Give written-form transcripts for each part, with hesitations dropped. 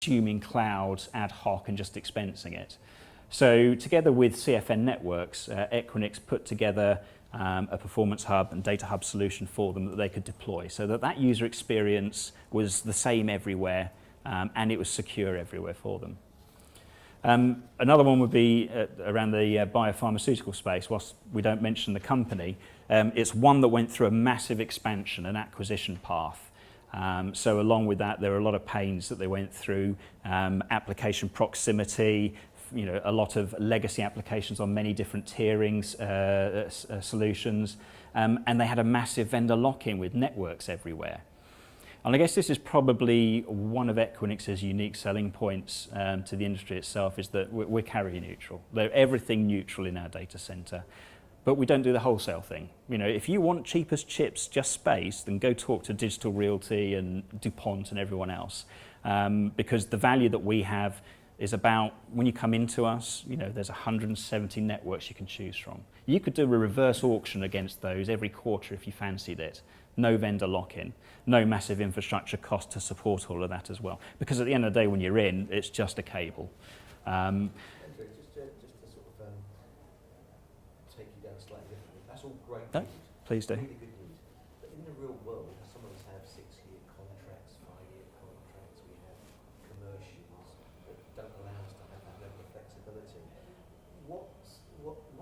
consuming cloud ad hoc and just expensing it. So together with CFN Networks, Equinix put together a performance hub and data hub solution for them that they could deploy, so that user experience was the same everywhere, and it was secure everywhere for them. Another one would be around the biopharmaceutical space. Whilst we don't mention the company, it's one that went through a massive expansion and acquisition path. So along with that, there are a lot of pains that they went through, application proximity, a lot of legacy applications on many different tierings solutions, and they had a massive vendor lock-in with networks everywhere. And I guess this is probably one of Equinix's unique selling points to the industry itself, is that we're carrier neutral. They're everything neutral in our data center, but we don't do the wholesale thing. If you want cheapest chips, just space, then go talk to Digital Realty and DuPont and everyone else, because the value that we have is about, when you come into us, there's 170 networks you can choose from. You could do a reverse auction against those every quarter if you fancied it. No vendor lock-in, no massive infrastructure cost to support all of that as well. Because at the end of the day, when you're in, it's just a cable. Just to sort of take you down slightly differently, that's all great news. Please do. Really good news. But in the real world, some of us have 6-year contracts, 5-year contracts, we have commercials that don't allow us to have that level of flexibility. What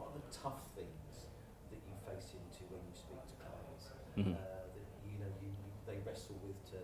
are the tough things that you face into when you speak to clients? Mm-hmm. They wrestle with to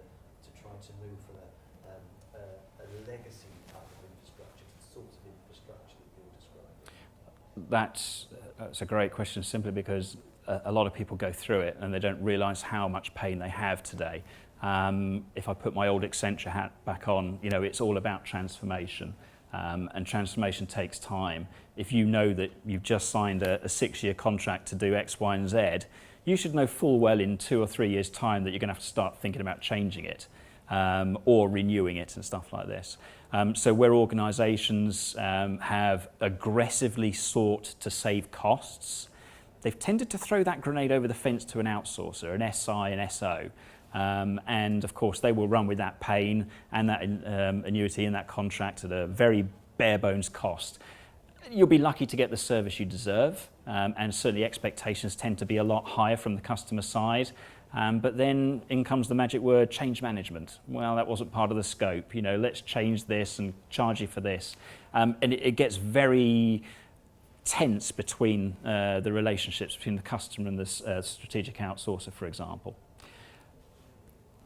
try to move from a legacy type of infrastructure to the sorts of infrastructure that you're describing? That's a great question, simply because a lot of people go through it and they don't realise how much pain they have today. If I put my old Accenture hat back on, it's all about transformation, and transformation takes time. If you know that you've just signed a 6-year contract to do X, Y, and Z, you should know full well in 2 or 3 years' time that you're going to have to start thinking about changing it, or renewing it and stuff like this. So where organisations have aggressively sought to save costs, they've tended to throw that grenade over the fence to an outsourcer, an SI, an SO. And of course they will run with that pain and that annuity in that contract at a very bare bones cost. You'll be lucky to get the service you deserve, and certainly expectations tend to be a lot higher from the customer side. But then in comes the magic word, change management. Well, that wasn't part of the scope. Let's change this and charge you for this. And it gets very tense between the relationships between the customer and the strategic outsourcer, for example.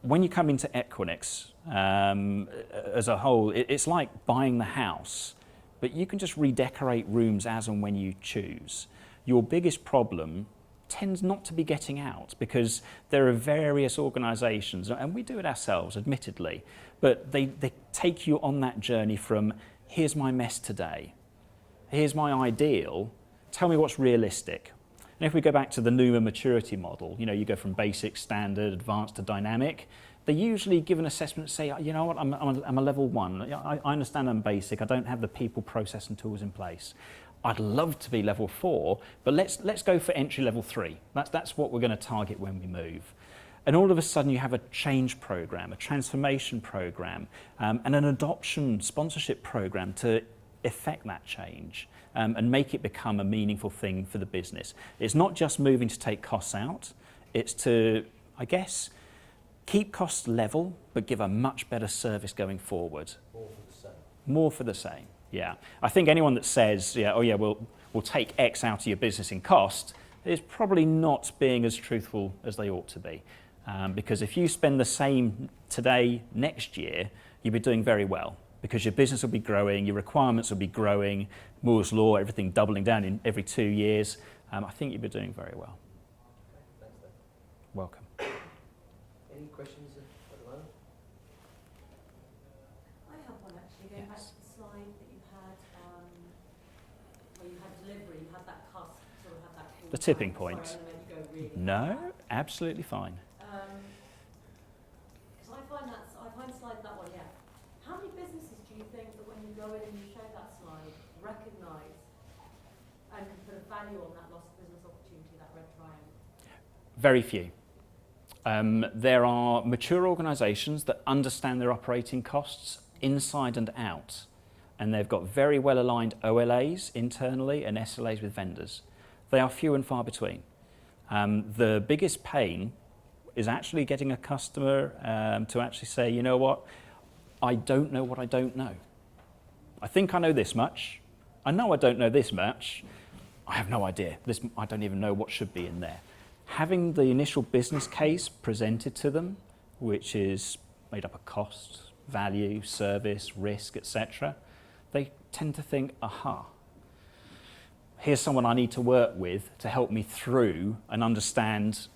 When you come into Equinix as a whole, it's like buying the house, but you can just redecorate rooms as and when you choose. Your biggest problem tends not to be getting out, because there are various organisations, and we do it ourselves, admittedly, but they take you on that journey from, here's my mess today, here's my ideal, tell me what's realistic. And if we go back to the Numa maturity model, you go from basic, standard, advanced to dynamic, they usually give an assessment and say, you know what, I'm a level 1. I understand I'm basic, I don't have the people, process and tools in place. I'd love to be level 4, but let's go for entry level 3. That's what we're going to target when we move. And all of a sudden you have a change program, a transformation program, and an adoption sponsorship program to effect that change, and make it become a meaningful thing for the business. It's not just moving to take costs out, it's to, I guess, keep costs level, but give a much better service going forward. More for the same. More for the same, yeah. I think anyone that says, we'll take X out of your business in cost, is probably not being as truthful as they ought to be. Because if you spend the same today, next year, you'll be doing very well, because your business will be growing, your requirements will be growing, Moore's Law, everything doubling down in every 2 years. I think you'll be doing very well. Okay, thanks, Dan. Welcome. Any questions at the moment? I have one actually, going back to the slide that you had, where you had delivery, you had that cost, sort of had that The tipping point. Sorry, I'm going to go really No, absolutely fine. Because I find slide that one, yeah. How many businesses do you think that when you go in and you show that slide, recognise and can put a value on that lost business opportunity, that red triangle? Very few. There are mature organisations that understand their operating costs inside and out, and they've got very well aligned OLAs internally and SLAs with vendors. They are few and far between. The biggest pain is actually getting a customer to actually say, you know what, I don't know what I don't know. I think I know this much. I know I don't know this much. I have no idea. I don't even know what should be in there. Having the initial business case presented to them, which is made up of cost, value, service, risk, etc., they tend to think, aha, here's someone I need to work with to help me through and understand,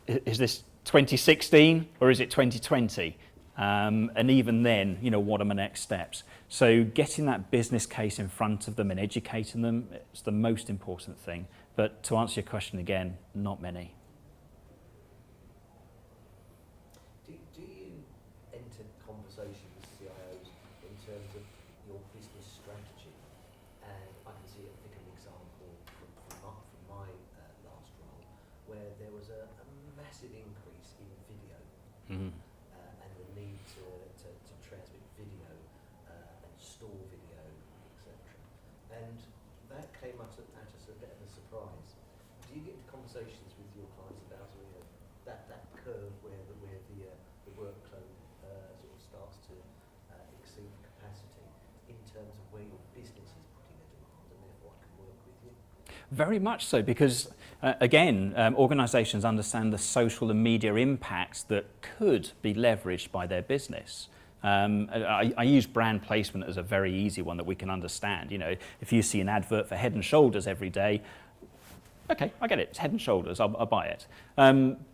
is this 2016 or is it 2020? And even then, you know, what are my next steps? So getting that business case in front of them and educating them is the most important thing. But to answer your question again, not many. Do you enter conversations with CIOs in terms of your business strategy? And I can think of an example from my last role where there was a massive increase in video. Mm-hmm. And the need to transmit video and store video, etc. And that came at us a bit of a surprise. Do you get into conversations with your clients about that curve where the workload sort of starts to exceed capacity in terms of where your business is putting a demand and therefore I can work with you? Very much so, because again, organisations understand the social and media impacts that could be leveraged by their business. I use brand placement as a very easy one that we can understand. You know, if you see an advert for Head and Shoulders every day, okay, I get it, it's Head and Shoulders, I'll buy it.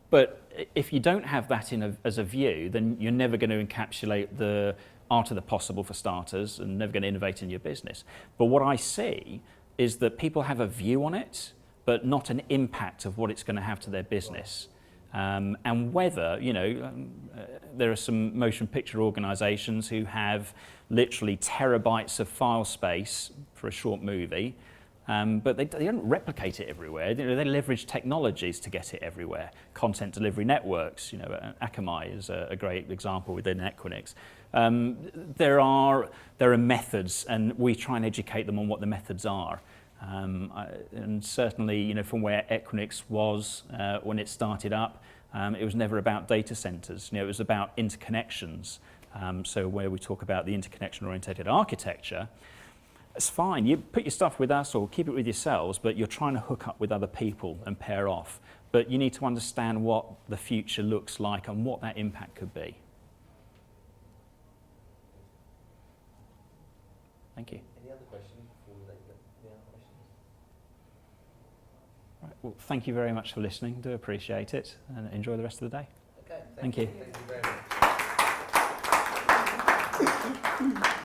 But if you don't have that as a view, then you're never going to encapsulate the art of the possible for starters and never going to innovate in your business. But what I see is that people have a view on it, but not an impact of what it's going to have to their business. And whether, you know, there are some motion picture organisations who have literally terabytes of file space for a short movie, but they don't replicate it everywhere. You know, they leverage technologies to get it everywhere. Content delivery networks, you know, Akamai is a great example within Equinix. There are methods, and we try and educate them on what the methods are. And certainly, you know, from where Equinix was when it started up, it was never about data centers. You know, it was about interconnections. So where we talk about the interconnection-oriented architecture, it's fine. You put your stuff with us or keep it with yourselves, but you're trying to hook up with other people and pair off. But you need to understand what the future looks like and what that impact could be. Thank you. Any other questions before we let the other questions? Right, well, thank you very much for listening. Do appreciate it, and enjoy the rest of the day. Okay, Thank you. Thank you very much.